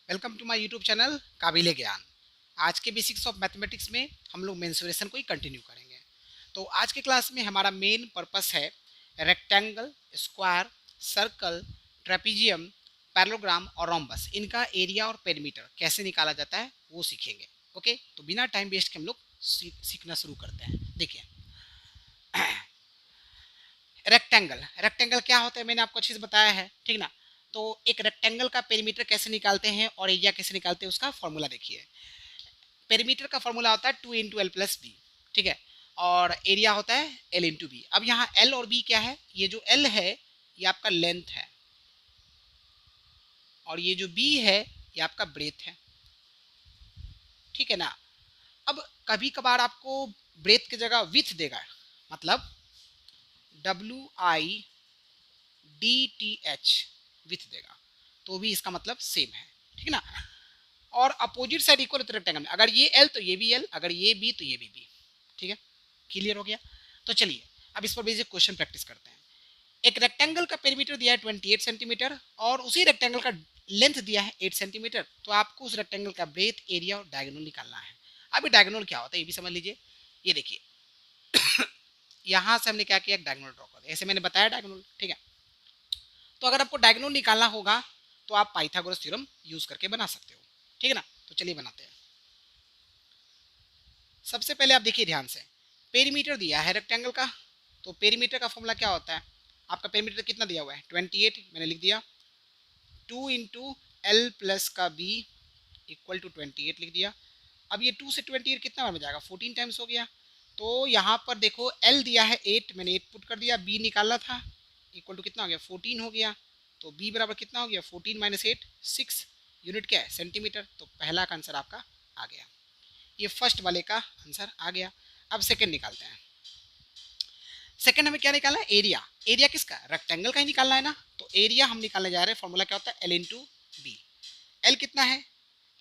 Welcome to my YouTube channel Kabile Gyan. आज के basics of mathematics में हम लोग मेंसुरेशन को ही कंटिन्यू करेंगे। तो आज के क्लास में हमारा मेन पर्पस है rectangle, square, circle, trapezium, parallelogram और रोम्बस, इनका एरिया और पेरीमीटर कैसे निकाला जाता है वो सीखेंगे। ओके, तो बिना टाइम वेस्ट के हम लोग सीखना शुरू करते हैं। देखिए, रेक्टेंगल रेक्टेंगल क्या होता है मैंने आपको अच्छे से बताया है, ठीक ना। तो एक रेक्टेंगल का पेरीमीटर कैसे निकालते हैं और एरिया कैसे निकालते हैं उसका फॉर्मूला देखिए। पेरीमीटर का फॉर्मूला होता है 2 × L + B, ठीक है, और एरिया होता है L × B। अब यहाँ L और B क्या है, ये जो L है ये आपका लेंथ है और ये जो B है ये आपका ब्रेथ है, ठीक है ना। अब कभी कभार आपको ब्रेथ की जगह विथ देगा, मतलब WIDTH विथ देगा, तो भी इसका मतलब सेम है, ठीक ना। और अपोजिट साइड इक्वल होते रेक्टेंगल में, अगर ये L तो ये भी L, अगर ये B तो ये भी B, ठीक है। क्लियर हो गया। तो चलिए अब इस पर बेसिक क्वेश्चन प्रैक्टिस करते हैं। एक रेक्टेंगल का पेरीमीटर दिया है 28 सेंटीमीटर और उसी रेक्टेंगल का लेंथ दिया है 8 सेंटीमीटर। तो आपको उस रेक्टेंगल का ब्रेथ, एरिया और डायगोनल निकालना है। अभी डायगोनल क्या होता है ये भी समझ लीजिए। ये देखिए यहाँ से हमने क्या किया, डायगोनल ड्रॉ कर दिया, ऐसे मैंने बताया डायगोनल, ठीक है। तो अगर आपको डायगोनल निकालना होगा तो आप पाइथागोरस थ्योरम यूज करके बना सकते हो, ठीक है ना। तो चलिए बनाते हैं। सबसे पहले आप देखिए ध्यान से, पेरीमीटर दिया है रेक्टेंगल का, तो पेरीमीटर का फॉर्मूला क्या होता है, आपका पेरीमीटर कितना दिया हुआ है 28, मैंने लिख दिया 2 × L + B इक्वल टू 28 लिख दिया। अब ये 2 से 28 कितना बार में जाएगा, 14 टाइम्स हो गया। तो यहाँ पर देखो L दिया है 8, मैंने 8 पुट कर दिया, B निकालना था, इक्वल टू कितना हो गया 14 हो गया। तो B बराबर कितना हो गया 14 - 8 6, यूनिट क्या है सेंटीमीटर। तो पहला का आंसर आपका आ गया, ये फर्स्ट वाले का आंसर आ गया। अब सेकंड निकालते हैं। सेकंड हमें क्या निकालना है, एरिया। एरिया किसका, रेक्टेंगल का ही निकालना है ना। तो एरिया हम निकालने जा रहे हैं, फॉर्मूला क्या होता है L × B। L कितना है,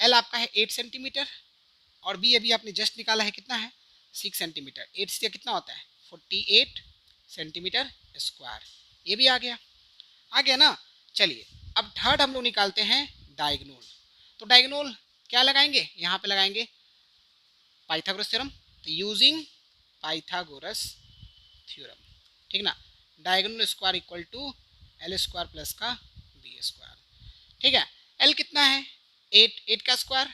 L आपका है 8 सेंटीमीटर और B अभी आपने जस्ट निकाला है कितना है 6 सेंटीमीटर। 8 से कितना होता है 48 सेंटीमीटर स्क्वायर, ये भी आ गया, आ गया ना। चलिए अब थर्ड हम लोग निकालते हैं डायगोनल। तो डायगोनल क्या लगाएंगे, यहाँ पे लगाएंगे पाइथागोरस थ्योरम। तो यूजिंग पाइथागोरस थ्योरम, ठीक ना। Diagonal square equal to L² plus का B², ठीक है। L कितना है 8, 8 का स्क्वायर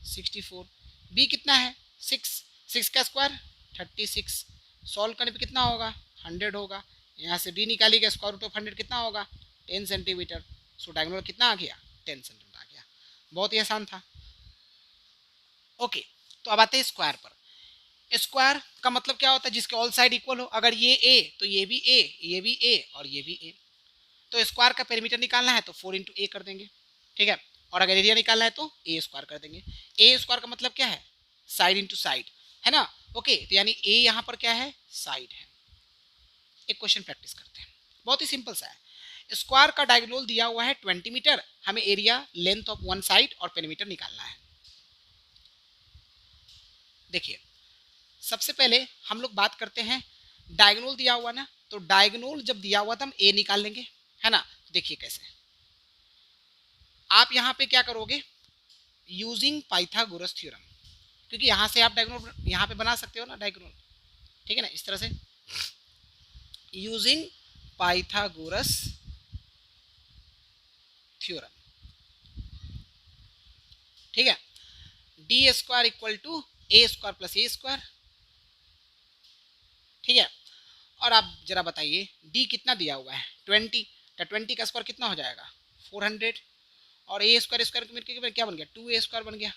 64, B कितना है 6, 6 का स्क्वायर 36, सॉल्व करने पे कितना होगा 100 होगा। यहाँ से D निकालिएगा, स्क्वायर रूट ऑफ 100 कितना होगा 10 सेंटीमीटर। सो डायगोनल कितना आ गया 10 सेंटीमीटर आ गया, बहुत ही आसान था। ओके, तो अब आते हैं स्क्वायर पर। स्क्वायर का मतलब क्या होता है, जिसके ऑल साइड इक्वल हो, अगर ये A तो ये भी A, ये भी A और ये भी A। तो स्क्वायर का पेरीमीटर निकालना है तो 4 × A कर देंगे, ठीक है। और अगर एरिया निकालना है तो A² कर देंगे। A² का मतलब क्या है, साइड इंटू साइड, है ना। ओके, तो यानी A यहाँ पर क्या है, साइड है। एक क्वेश्चन प्रैक्टिस करते हैं, बहुत ही सिंपल सा है। स्क्वायर का डायगोनल दिया हुआ है 20 मीटर, हमें area, length of one side और पेरीमीटर निकालना है। देखिए सबसे पहले हम लोग बात करते हैं, डायगोनल दिया हुआ ना, तो डायगोनल जब दिया हुआ था हम A निकाल लेंगे, है ना। देखिए कैसे, आप यहाँ पे क्या करोगे, यूजिंग पाइथागोरस थ्योरम, क्योंकि यहाँ से आप डायगोनल यहाँ पे बना सकते हो ना डायगोनल, ठीक है ना, इस तरह से यूजिंग पाइथागोरस थ्योरम, ठीक है। D² equal to A² plus A², ठीक है। और आप जरा बताइए D कितना दिया हुआ है 20, तो 20 का स्क्वायर कितना हो जाएगा 400, और A² मिलकर क्या बन गया 2A² बन गया,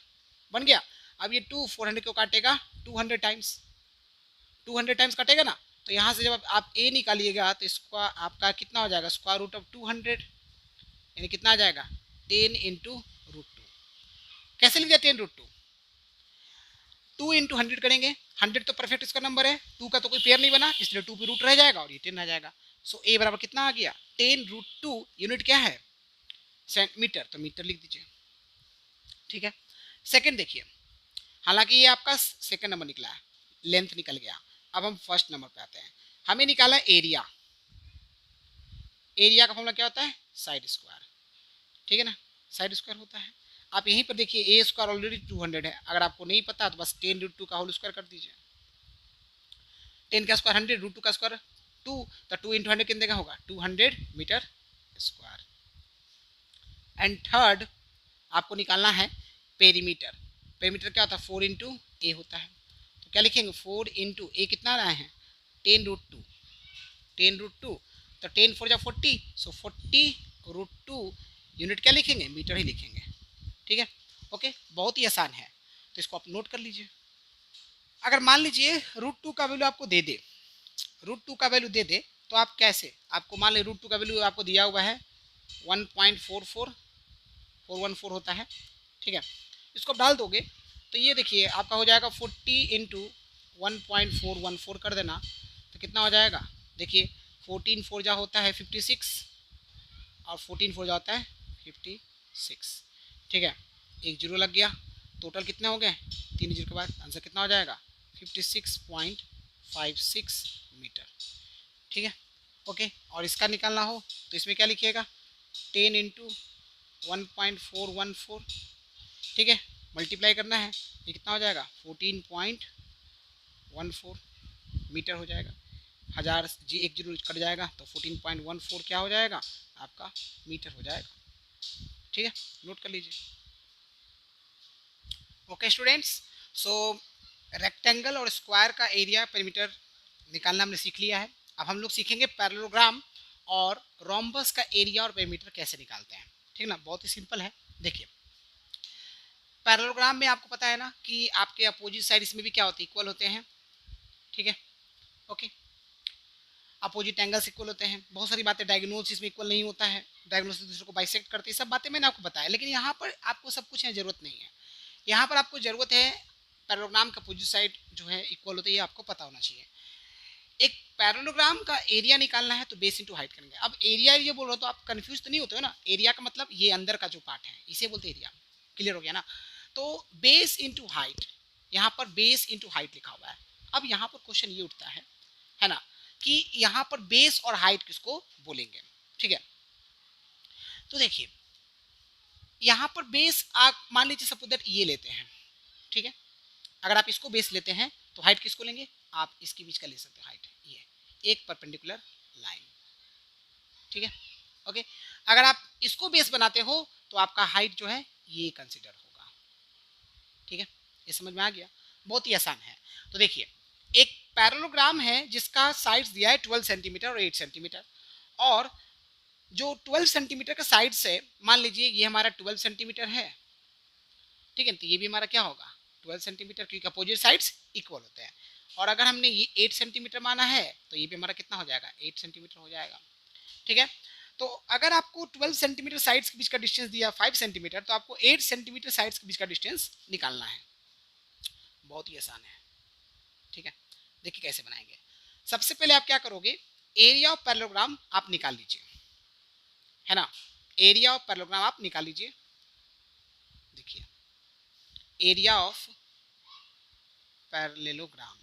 बन गया। अब ये 2 400 को काटेगा 200 टाइम्स, 200 टाइम्स काटेगा ना। तो यहाँ से जब आप A निकालिएगा तो इसका आपका कितना हो जाएगा स्क्वायर रूट ऑफ 200, यानी कितना आ जाएगा 10 × √2। कैसे लिख दिया 10 √2, 2 × 100 करेंगे, 100 तो परफेक्ट इसका नंबर है, 2 का तो कोई पेयर नहीं बना, इसलिए 2 पे रूट रह जाएगा और ये 10 आ जाएगा। सो A बराबर कितना आ गया 10 √2, यूनिट क्या है सेंटीमीटर, तो मीटर लिख दीजिए, ठीक है। सेकंड देखिए, हालांकि ये आपका सेकंड नंबर निकला है, लेंथ निकल गया। अब हम फर्स्ट नंबर पे आते हैं, हमें निकाला एरिया। एरिया का फॉर्मूला क्या होता है साइड स्क्वायर, ठीक है ना, साइड स्क्वायर होता है। आप यहीं पर देखिए ए स्क्वायर ऑलरेडी 200 है, अगर आपको नहीं पता तो बस 10√2 का होल स्क्वायर कर दीजिए। 10 का स्क्वायर 100, √2 का स्क्वायर 2, तो 2 इंटू 100 कितने का होगा 200 मीटर स्क्वायर। एंड थर्ड आपको निकालना है पेरीमीटर। पेरीमीटर क्या होता है 4 इंटू ए होता है, तो क्या लिखेंगे 4 इंटू ए कितना आ रहा है 10√2, 10√2, तो 10 4 जा 40, सो 40√2 यूनिट क्या लिखेंगे मीटर ही लिखेंगे। ठीक है, ओके, बहुत ही आसान है, तो इसको आप नोट कर लीजिए। अगर मान लीजिए √2 का वैल्यू आपको दे दे, √2 का वैल्यू दे दे, तो आप कैसे, आपको मान ली √2 का वैल्यू आपको दिया हुआ है 1.44414 होता है। ठीक है, इसको आप डाल दोगे तो ये देखिए आपका हो जाएगा 40 इंटू 1.414 कर देना, तो कितना हो जाएगा, देखिए 14 4 जा होता है 56 और 14 4 जा होता है 56। ठीक है, एक जीरो लग गया, टोटल कितने हो गए 3 जीरो के बाद आंसर कितना हो जाएगा 56.56 मीटर। ठीक है, ओके, और इसका निकालना हो तो इसमें क्या लिखिएगा 10 इंटू 1.414, ठीक है, मल्टीप्लाई करना है, ये कितना हो जाएगा 14.14 मीटर हो जाएगा। 1000 जी एक जीरो कट जाएगा तो 14.14 क्या हो जाएगा आपका मीटर हो जाएगा। ठीक है, नोट कर लीजिए। ओके स्टूडेंट्स, सो रेक्टेंगल और स्क्वायर का एरिया पेरीमीटर निकालना हमने सीख लिया है। अब हम लोग सीखेंगे पैरेललोग्राम और रोम्बस का एरिया और पेरीमीटर कैसे निकालते हैं। ठीक ना, बहुत ही सिंपल है। देखिए पैरेललोग्राम में आपको पता है ना कि आपके अपोजिट साइड इसमें भी क्या होते हैं इक्वल होते हैं। ठीक है, ओके, अपोजिट एंगल्स इक्वल होते हैं, बहुत सारी बातें, डायगोनल्स इसमें इक्वल नहीं होता है, डायगोनल्स दूसरे को बाइसेक्ट करते हैं, सब बातें मैंने आपको बताया। लेकिन यहाँ पर आपको सब कुछ है जरूरत नहीं है, यहाँ पर आपको जरूरत है पैरेललोग्राम का अपोजिट साइड जो है इक्वल होते हैं, ये आपको पता होना चाहिए। एक पैरेललोग्राम का एरिया निकालना है तो बेस इंटू हाइट करेंगे। अब एरिया ये बोल रहा हो तो आप कंफ्यूज तो नहीं होते हो ना, एरिया का मतलब ये अंदर का जो पार्ट है इसे बोलते एरिया, क्लियर हो गया ना। तो बेस इंटू हाइट, यहाँ पर बेस इंटू हाइट लिखा हुआ है। अब यहाँ पर क्वेश्चन ये उठता है ना, कि यहाँ पर बेस और हाइट किसको बोलेंगे। ठीक है, तो देखिए यहाँ पर बेस आप मान लीजिए सपोज दैट ये लेते हैं। ठीक है, अगर आप इसको बेस लेते हैं तो हाइट किसको लेंगे, आप इसके बीच का ले सकते हो हाइट, ये एक परपेंडिकुलर लाइन। ठीक है, ओके, अगर आप इसको बेस बनाते हो तो आपका हाइट जो है ये कंसिडर होगा। ठीक है, ये समझ में आ गया, बहुत ही आसान है। तो देखिए एक पैरेललोग्राम है जिसका साइड्स दिया है 12 सेंटीमीटर और 8 सेंटीमीटर, और जो 12 सेंटीमीटर का साइड से मान लीजिए ये हमारा 12 सेंटीमीटर है। ठीक है, तो ये भी हमारा क्या होगा 12 सेंटीमीटर, क्योंकि अपोजिट साइड्स इक्वल होते हैं। और अगर हमने ये 8 सेंटीमीटर माना है तो ये भी हमारा कितना हो जाएगा 8 सेंटीमीटर हो जाएगा। ठीक है, तो अगर आपको 12 सेंटीमीटर साइड्स के बीच का डिस्टेंस दिया 5 सेंटीमीटर, तो आपको 8 सेंटीमीटर साइड्स के बीच का डिस्टेंस निकालना है। बहुत ही आसान है। ठीक है, देखिए कैसे बनाएंगे। सबसे पहले आप क्या करोगे, एरिया ऑफ पैरेललोग्राम आप निकाल लीजिए, है ना, एरिया ऑफ पैरेललोग्राम आप निकाल लीजिए। देखिए एरिया ऑफ पैरेललोग्राम,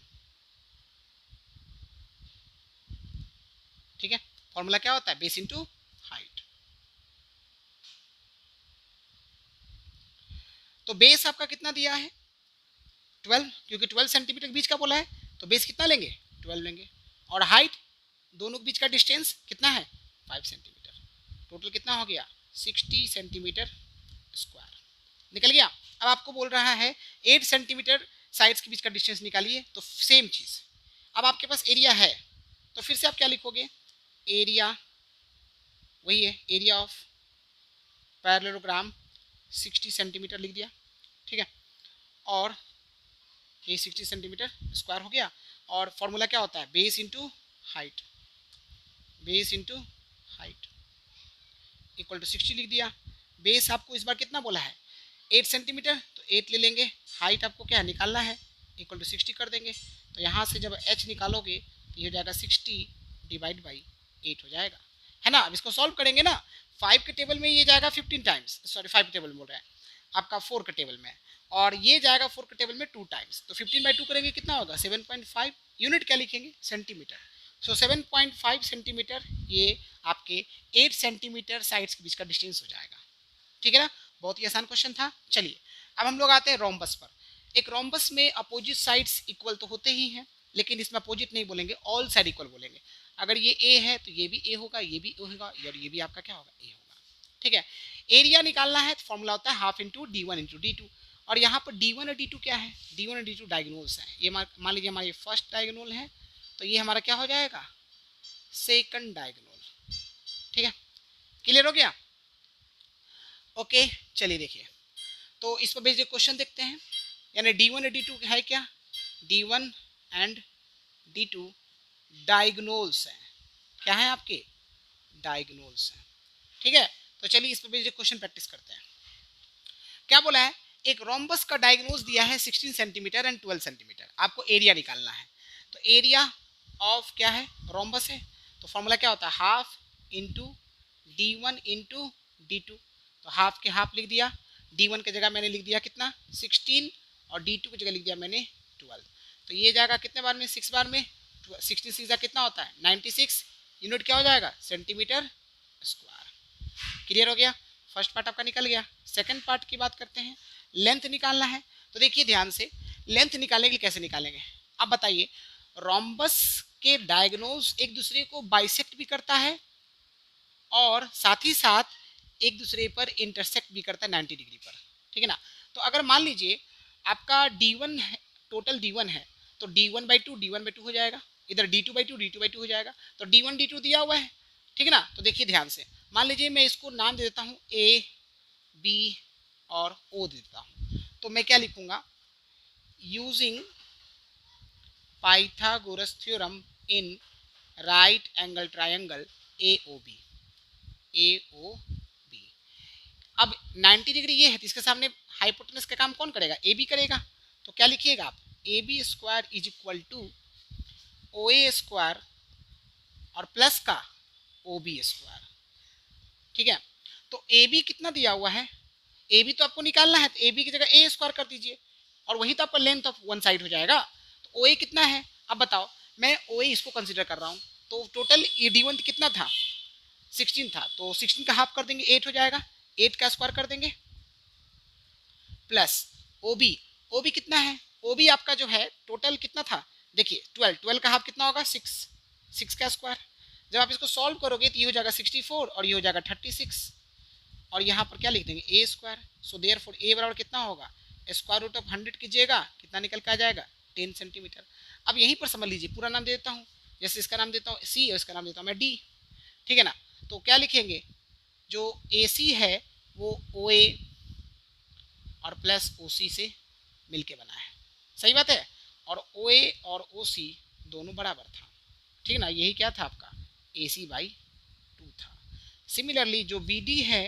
ठीक है, फॉर्मूला क्या होता है बेस इंटू हाइट। तो बेस आपका कितना दिया है 12, क्योंकि 12 सेंटीमीटर के बीच का बोला है, तो बेस कितना लेंगे 12 लेंगे, और हाइट दोनों के बीच का डिस्टेंस कितना है 5 सेंटीमीटर, टोटल कितना हो गया 60 सेंटीमीटर स्क्वायर निकल गया। अब आपको बोल रहा है 8 सेंटीमीटर साइड्स के बीच का डिस्टेंस निकालिए, तो सेम चीज़, अब आपके पास एरिया है तो फिर से आप क्या लिखोगे, एरिया वही है, एरिया ऑफ पैरेललोग्राम 60 सेंटीमीटर लिख दिया। ठीक है, और ये 60 सेंटीमीटर स्क्वायर हो गया, और फॉर्मूला क्या होता है base into height, base into height equal to 60 लिख दिया। बेस आपको इस बार कितना बोला है 8 सेंटीमीटर, तो 8 ले लेंगे, हाइट आपको क्या निकालना है इक्वल टू 60 कर देंगे, तो यहाँ से जब h निकालोगे तो ये हो जाएगा 60 डिवाइड बाई 8 हो जाएगा, है ना। अब इसको सॉल्व करेंगे ना, 5 के टेबल में ये जाएगा 15 टाइम्स, सॉरी 5 के टेबल में बोल रहा है आपका 4 के टेबल में, और ये जाएगा 4 के टेबल में 2 टाइम्स, तो 15/2 करेंगे कितना होगा 7.5, यूनिट क्या लिखेंगे सेंटीमीटर, सो 7.5 सेंटीमीटर ये आपके 8 सेंटीमीटर साइड्स के बीच का डिस्टेंस हो जाएगा। ठीक है ना, बहुत ही आसान क्वेश्चन था। चलिए अब हम लोग आते हैं रोम्बस पर। एक रोम्बस में अपोजिट साइड्स इक्वल तो होते ही हैं, लेकिन इसमें अपोजिट नहीं बोलेंगे, ऑल साइड इक्वल बोलेंगे। अगर ये ए है तो ये भी ए होगा, ये भी ए होगा, और ये भी आपका क्या होगा, ए होगा। ठीक है, एरिया निकालना है तो फॉर्मूला होता है half into D1 into D2। और यहाँ पर D1 और D2 क्या है, D1 और D2 डायगोनल्स हैं। ये मान लीजिए हमारी फर्स्ट डायगोनल है, तो ये हमारा क्या हो जाएगा, सेकंड डायगोनल। ठीक है, क्लियर हो गया। ओके चलिए देखिए, तो इस पर बेस्ड क्वेश्चन देखते हैं। यानी D1 और D2 है क्या, D1 एंड D2 डायगोनल्स हैं। क्या है आपके, डायगोनल्स हैं। ठीक है, तो चलिए इस पर बेस्ड क्वेश्चन प्रैक्टिस करते हैं। क्या बोला है, एक रोम्बस का डायगोनल्स दिया है 16 सेंटीमीटर एंड 12 सेंटीमीटर। आपको एरिया निकालना है। तो एरिया ऑफ क्या है, रोम्बस है, तो फॉर्मूला क्या होता है, half into D1 into D2। तो हाफ के हाफ लिख दिया, D1 की जगह मैंने लिख दिया कितना, 16, और D2 की जगह लिख दिया मैंने 12। तो ये जाएगा कितने बार में, 6 बार में। 16 सीधा कितना होता है, 96 यूनिट क्या हो जाएगा, सेंटीमीटर स्क्वायर। क्लियर हो गया, फर्स्ट पार्ट आपका निकल गया। सेकंड पार्ट की बात करते हैं, लेंथ निकालना है। तो देखिए ध्यान से, लेंथ निकालने के लिए कैसे निकालेंगे, अब बताइए। रोम्बस के डायगोनल्स एक दूसरे को बाइसेक्ट भी करता है और साथ ही साथ एक दूसरे पर इंटरसेक्ट भी करता है 90 डिग्री पर। ठीक है ना। तो अगर मान लीजिए आपका D1 है, टोटल D1 है, तो D1/2 D1/2 हो जाएगा, इधर D2/2 D2/2 हो जाएगा। तो D1 D2 दिया हुआ है। ठीक है ना। तो देखिए ध्यान से, मान लीजिए मैं इसको नाम दे देता हूँ A B और O दे देता हूँ। तो मैं क्या लिखूंगा, using Pythagoras theorem in right angle triangle AOB। अब 90 डिग्री ये है, तो इसके सामने हाइपोटेनस का काम कौन करेगा, ए बी करेगा। तो क्या लिखिएगा आप, AB² is equal to OA² और प्लस का OB²। ठीक है, तो AB कितना दिया हुआ है, AB तो आपको निकालना है, तो AB की जगह A² कर दीजिए, और वही तो आपका लेंथ ऑफ वन साइड हो जाएगा। तो OA कितना है, अब बताओ, मैं OA इसको कंसिडर कर रहा हूँ। तो टोटल D1 कितना था, 16 था, तो 16 का हाफ कर देंगे, 8 हो जाएगा, 8 का स्क्वायर कर देंगे, प्लस OB कितना है, OB आपका जो है टोटल कितना था, देखिए 12 का हाफ कितना होगा, 6 का स्क्वायर। जब आप इसको सॉल्व करोगे तो ये हो जाएगा 64 और ये हो जाएगा 36, और यहाँ पर क्या लिख देंगे A²। सो देयरफॉर A बराबर कितना होगा, स्क्वायर रूट ऑफ 100 कीजिएगा, कितना निकल के आ जाएगा, 10 सेंटीमीटर। अब यहीं पर समझ लीजिए, पूरा नाम दे देता हूँ, जैसे इसका नाम देता हूँ C और इसका नाम देता हूँ मैं D। ठीक है ना। तो क्या लिखेंगे, जो AC है वो OA और प्लस OC से मिलके बना है, सही बात है, और OA और OC दोनों बराबर था। ठीक है ना, यही क्या था आपका AC/2 था। सिमिलरली जो BD है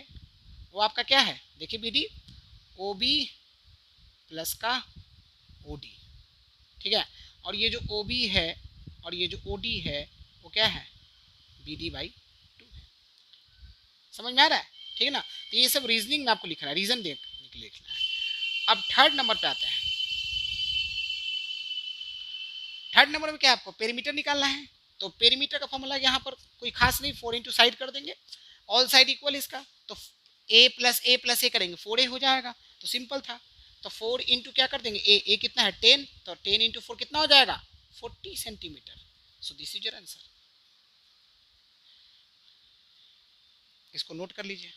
वो आपका क्या है, देखिए BD OB प्लस का OD। ठीक है, और ये जो OB है और ये जो OD है वो क्या है, BD/2 है। समझ में आ रहा है, ठीक है ना। तो ये सब रीजनिंग में आपको लिखना है, रीजन देखने के लिए लिखना है। अब थर्ड नंबर पे आते हैं। थर्ड नंबर में क्या आपको पेरीमीटर निकालना है। तो पेरीमीटर का फॉर्मूला यहाँ पर कोई खास नहीं, 4 इंटू साइड कर देंगे, ऑल साइड इक्वल इसका, तो A+A+A करेंगे, 4A हो जाएगा। तो सिंपल था, तो 4 इंटू क्या कर देंगे, A कितना है 10, तो 10 इंटू 4 कितना हो जाएगा, 40 centimetre. So this is your answer, इसको नोट कर लीजिए।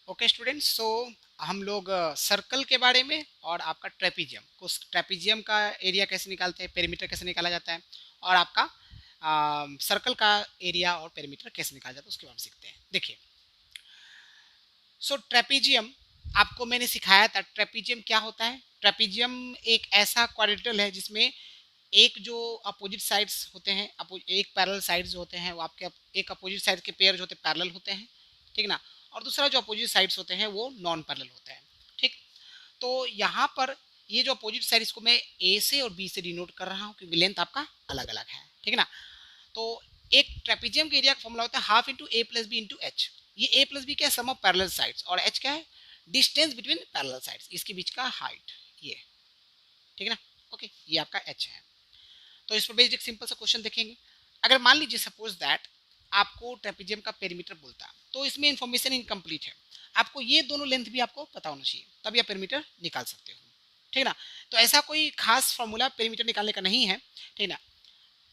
ओके स्टूडेंट्स, सो हम लोग सर्कल के बारे में और आपका ट्रेपीजियम को, ट्रेपीजियम का एरिया कैसे निकालते हैं, पेरीमीटर कैसे निकाला जाता है, और आपका सर्कल का एरिया और पेरीमीटर कैसे निकाला जाता है उसके बारे में सीखते हैं। देखिए, सो ट्रेपीजियम आपको मैंने सिखाया था। ट्रेपीजियम क्या होता है, ट्रेपीजियम एक ऐसा क्वाड्रिलेटरल है जिसमें एक जो अपोजिट साइड्स होते हैं, एक पैरेलल साइड्स जो होते हैं वो आपके एक अपोजिट साइड के पेयर जो होते हैं पैरेलल होते हैं, ठीक ना, और दूसरा जो अपोजिट साइड्स होते हैं वो नॉन पैरेलल होते हैं। ठीक, तो यहाँ पर ये जो अपोजिट साइड इसको मैं ए से और बी से डिनोट कर रहा हूँ क्योंकि लेंथ आपका अलग अलग है, ठीक है ना। तो एक ट्रेपीजियम के एरिया का फॉर्मूला होता है half into A plus B into H. ये A प्लस बी क्या है, सम ऑफ पैरेलल साइड्स, और H क्या है, डिस्टेंस बिटवीन पैरेलल साइड्स, इसके बीच का हाइट, ये ठीक है ना। ओके, ये आपका H है। तो इस पर बेस्ड एक सिंपल सा क्वेश्चन देखेंगे। अगर मान लीजिए सपोज दैट आपको ट्रेपेजियम का पेरीमीटर बोलता है। तो इसमें इन्फॉर्मेशन इनकम्प्लीट है, आपको ये दोनों लेंथ भी आपको पता होना चाहिए, तब आप पेरीमीटर निकाल सकते हो, ठीक है ना। तो ऐसा कोई खास फॉर्मूला पेरीमीटर निकालने का नहीं है, ठीक है ना।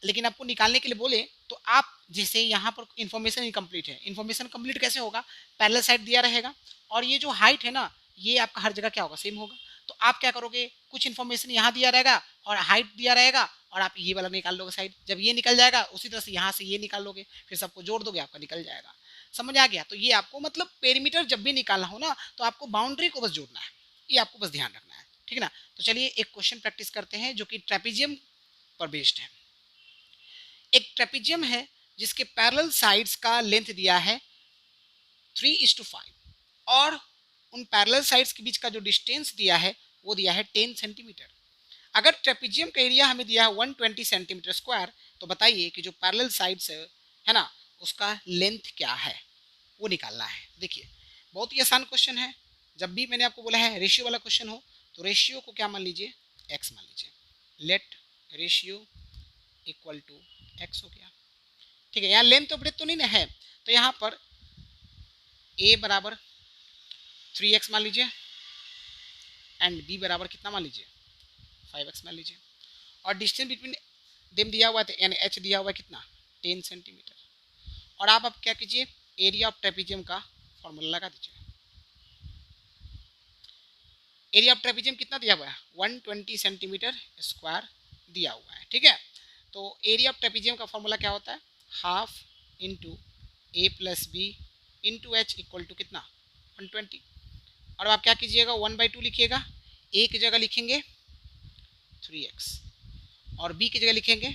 लेकिन आपको निकालने के लिए बोले तो आप जैसे यहाँ पर इन्फॉर्मेशन इनकम्प्लीट है, इन्फॉर्मेशन कंप्लीट कैसे होगा, पैरेलल साइड दिया रहेगा और ये जो हाइट है ना ये आपका हर जगह क्या होगा, सेम होगा। तो आप क्या करोगे, कुछ इन्फॉर्मेशन यहाँ दिया रहेगा और हाइट दिया रहेगा और आप ये वाला निकाल लोगे साइड, जब ये निकल जाएगा उसी तरह से यहाँ से ये निकाल लोगे, फिर सबको जोड़ दोगे आपका निकल जाएगा। समझ आ गया। तो ये आपको मतलब पेरीमीटर जब भी निकालना हो ना तो आपको बाउंड्री को बस जोड़ना है, ये आपको बस ध्यान रखना है, ठीक है ना। तो चलिए एक क्वेश्चन प्रैक्टिस करते हैं जो कि ट्रेपेजियम पर बेस्ड है। एक ट्रेपेजियम है जिसके पैरेलल साइड्स का लेंथ दिया है 3:5 और उन पैरेलल साइड्स के बीच का जो डिस्टेंस दिया है वो दिया है 10 सेंटीमीटर। अगर ट्रेपेजियम का एरिया हमें दिया है 120 सेंटीमीटर स्क्वायर, तो बताइए कि जो पैरेलल साइड्स है ना उसका लेंथ क्या है, वो निकालना है। देखिए बहुत ही आसान क्वेश्चन है, जब भी मैंने आपको बोला है रेशियो वाला क्वेश्चन हो तो रेशियो को क्या मान लीजिए, एक्स मान लीजिए। Let ratio equal to x हो गया, ठीक है। यहाँ लेंथ तो ब्रेथ तो नहीं ना है, तो यहाँ पर a बराबर 3x मान लीजिए एंड b बराबर कितना मान लीजिए 5x मान लीजिए, और डिस्टेंस बिटवीन देम दिया हुआ है यानी h दिया हुआ है कितना 10 सेंटीमीटर। और आप अब क्या कीजिए, एरिया ऑफ ट्रेपेजियम का फॉर्मूला लगा दीजिए। एरिया ऑफ ट्रेपेजियम कितना दिया हुआ है 120 सेंटीमीटर स्क्वायर दिया हुआ है, ठीक है। तो एरिया ऑफ ट्रेपेजियम का फॉर्मूला क्या होता है, half into A plus B into H equal to कितना 120। और आप क्या कीजिएगा 1/2 लिखिएगा, ए की जगह लिखेंगे 3x और b की जगह लिखेंगे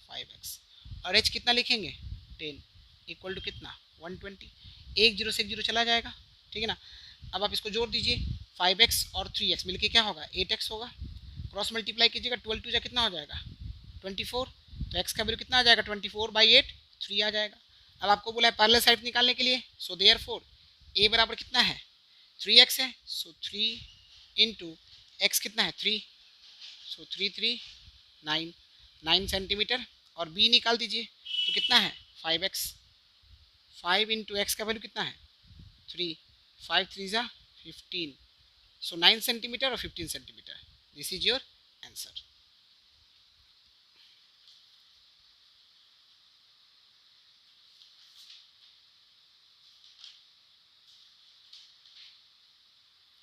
5x और h कितना लिखेंगे 10 इक्वल टू कितना 120। एक जीरो से एक जीरो चला जाएगा, ठीक है ना। अब आप इसको जोड़ दीजिए, 5x और 3x मिलके क्या होगा 8x होगा। क्रॉस मल्टीप्लाई कीजिएगा, 12 टू जा कितना हो जाएगा 24, तो x का वैल्यू कितना आ जाएगा 24/8 3 आ जाएगा। अब आपको बोला है पैरेलल साइड निकालने के लिए, सो देयरफॉर a बराबर कितना है 3x है, सो 3 इंटू एक्स कितना है 3, सो 9 सेंटीमीटर और b निकाल दीजिए तो कितना है 5x, 5 इंटू एक्स का वैल्यू कितना है 3, 5 3 जा 15, सो 9 सेंटीमीटर और 15 centimetre. This is your answer.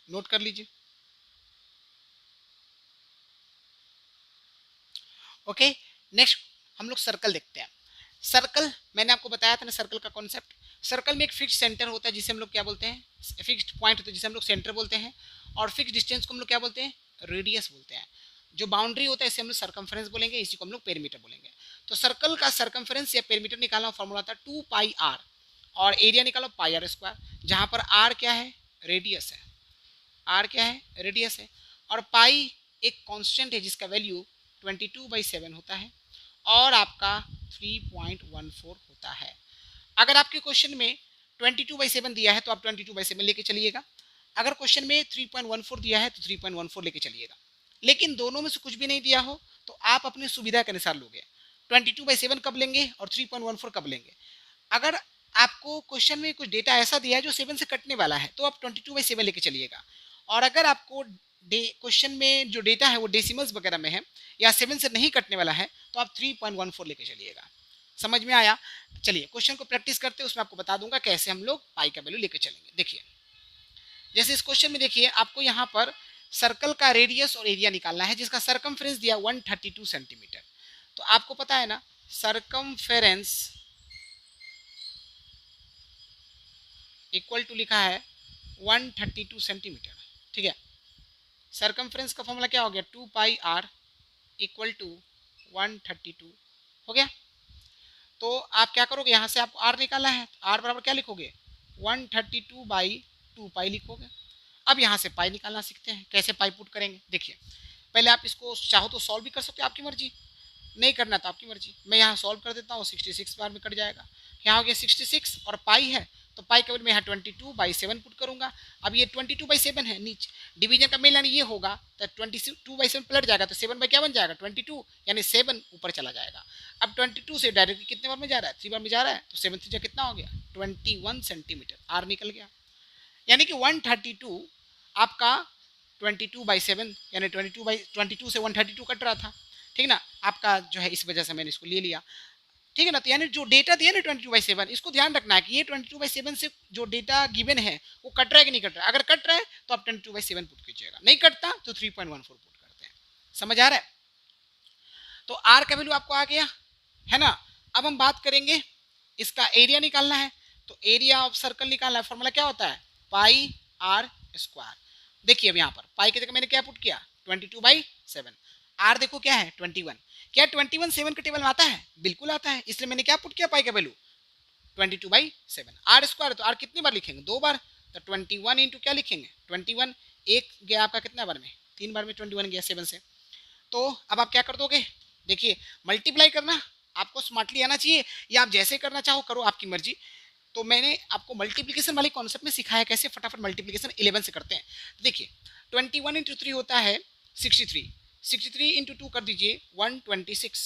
Note कर लीजिए। ओके, नेक्स्ट हम लोग सर्कल देखते हैं। सर्कल मैंने आपको बताया था ना सर्कल का कॉन्सेप्ट। सर्कल में एक फिक्स सेंटर होता है जिसे हम लोग क्या बोलते हैं, फिक्स्ड पॉइंट होता है जिसे हम लोग सेंटर बोलते हैं, और फिक्स डिस्टेंस को हम लोग क्या बोलते हैं, रेडियस बोलते हैं। जो बाउंड्री होता है इसे हम लोग सर्कमफ्रेंस बोलेंगे, इसी को हम लोग पेरीमीटर बोलेंगे। तो सर्कल का सर्कमफ्रेंस या पेरीमीटर निकालना फॉर्मूला था 2πr और एरिया निकालो πr², जहाँ पर r क्या है रेडियस है, r क्या है रेडियस है, और पाई एक कांस्टेंट है जिसका वैल्यू 22/7 होता है और आपका 3.14 होता है। अगर आपके क्वेश्चन में 22/7 दिया है तो आप 22/7 लेके चलिएगा, अगर क्वेश्चन में 3.14 दिया है तो 3.14 लेके चलिएगा। लेकिन दोनों में से कुछ भी नहीं दिया हो तो आप अपनी सुविधा के अनुसार लोगे, 22/7 कब लेंगे और 3.14 कब लेंगे। अगर आपको क्वेश्चन में कुछ डेटा ऐसा दिया है जो 7 से कटने वाला है तो आप 22/7 लेके चलिएगा, और अगर आपको क्वेश्चन में जो डेटा है वो डेसिमल्स वगैरह में है या 7 से नहीं कटने वाला है तो आप 3.14 लेके चलिएगा। समझ में आया। चलिए क्वेश्चन को प्रैक्टिस करते हैं, उसमें आपको बता दूंगा कैसे हम लोग पाई का वैल्यू लेके चलेंगे। देखिए जैसे इस क्वेश्चन में देखिए आपको यहाँ पर सर्कल का रेडियस और एरिया निकालना है जिसका सर्कमफ्रेंस दिया 132 सेंटीमीटर। तो आपको पता है ना सर्कमफ्रेंस इक्वल टू लिखा है 132 सेंटीमीटर, ठीक है। सर्कमफ्रेंस का फॉर्मूला क्या हो गया 2πr इक्वल टू 132 हो गया। तो आप क्या करोगे, यहाँ से आपको r निकालना है, r बराबर क्या लिखोगे 132/2π लिखोगे। अब यहाँ से पाई निकालना सीखते हैं, कैसे पाई पुट करेंगे। देखिए पहले आप इसको चाहो तो सॉल्व भी कर सकते हो, आपकी मर्जी, नहीं करना तो आपकी मर्जी। मैं यहाँ सॉल्व कर देता हूँ, 66 बार में कट जाएगा। यहाँ हो गया 66 और पाई है तो पाई केवल मैं यहाँ 22/7 पुट करूँगा। अब ये 22/7 है, नीचे डिवीजन का मेन लाइन ये होगा तो 22/7 पलट जाएगा तो 7 बाई क्या बन जाएगा 22, यानी 7 ऊपर चला जाएगा। अब 22 से डायरेक्टली कितने बार में जा रहा है, 3 बार में जा रहा है, तो 7 3 कितना हो गया 21 सेंटीमीटर, आर निकल गया। यानी कि 132 आपका 22/7 यानी 22 से 132 कट रहा था, ठीक ना, आपका जो है इस वजह से मैंने इसको ले लिया, ठीक है ना। तो यानी जो डेटा दिया ना 22/7, इसको ध्यान रखना है कि ये 22/7 से जो डेटा गिवन है वो कट रहा है कि नहीं कट रहा है। अगर कट रहा है तो आप 22/7 पुट कीजिएगा, नहीं कटता तो 3.14 पुट करते हैं। समझ आ रहा है? तो आर का वैल्यू आपको आ गया है ना। अब हम बात करेंगे इसका एरिया निकालना है, तो एरिया ऑफ सर्कल निकालना है। फॉर्मूला क्या होता है, पाई आर स्क्वायर। देखिए अब यहाँ पर पाई की जगह मैंने क्या पुट किया 22/7, आर देखो क्या है 21, क्या 21 7 के टेबल में आता है, बिल्कुल आता है, इसलिए मैंने क्या पुट किया पाई का वैल्यू 22/7। आर स्क्वायर तो आर कितनी बार लिखेंगे, 2 बार, तो 21 इंटू क्या लिखेंगे 21, एक गया आपका कितना बार में, 3 बार में 21 गया 7 से। तो अब आप क्या कर दोगे, देखिए मल्टीप्लाई करना आपको स्मार्टली आना चाहिए, या आप जैसे करना चाहो करो, आपकी मर्जी। तो मैंने आपको मल्टीप्लिकेशन वाले कॉन्सेप्ट में सिखाया कैसे फटाफट मल्टीप्लिकेशन 11 से करते हैं। तो देखिए 21 इंटू 3 होता है 63, 63 इंटू 2 कर दीजिए 126,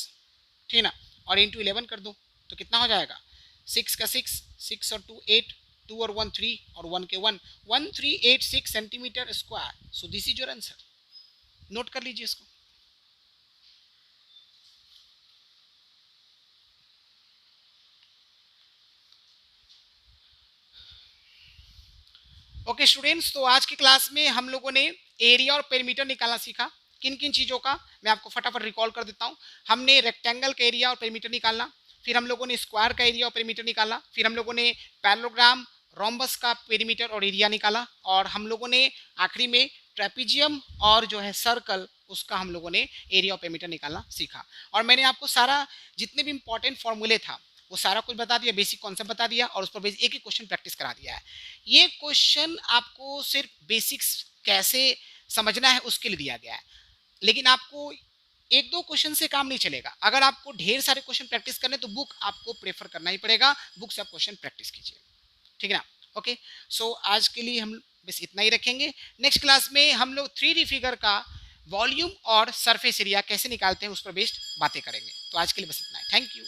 ठीक ना, और इंटू 11 कर दो तो कितना हो जाएगा 6 का 6, 6 और 2 8, 2 और 1 3 और 1 के 1, 1386 centimetre square. So this is your answer, note कर लीजिए इसको। ओके स्टूडेंट्स, तो आज की क्लास में हम लोगों ने एरिया और पेरीमीटर निकालना सीखा। किन किन चीज़ों का मैं आपको फटाफट रिकॉल कर देता हूँ। हमने रेक्टेंगल का एरिया और पेरीमीटर निकालना, फिर हम लोगों ने स्क्वायर का एरिया और पेरीमीटर निकाला, फिर हम लोगों ने पैरेललोग्राम रोम्बस का पेरीमीटर और एरिया निकाला, और हम लोगों ने आखिरी में ट्रेपीजियम और जो है सर्कल उसका हम लोगों ने एरिया और पेरीमीटर निकालना सीखा। और मैंने आपको सारा जितने भी इंपॉर्टेंट फॉर्मूले था वो सारा कुछ बता दिया, बेसिक कॉन्सेप्ट बता दिया, और उस पर एक एक क्वेश्चन प्रैक्टिस करा दिया है। ये क्वेश्चन आपको सिर्फ बेसिक्स कैसे समझना है उसके लिए दिया गया है, लेकिन आपको एक दो क्वेश्चन से काम नहीं चलेगा। अगर आपको ढेर सारे क्वेश्चन प्रैक्टिस करने तो बुक आपको प्रेफर करना ही पड़ेगा, बुक से आप क्वेश्चन प्रैक्टिस कीजिए, ठीक है ना। ओके, सो आज के लिए हम बस इतना ही रखेंगे। नेक्स्ट क्लास में हम लोग 3D फिगर का वॉल्यूम और सरफेस एरिया कैसे निकालते हैं उस पर बेस्ड बातें करेंगे। तो आज के लिए बस इतना है, थैंक यू।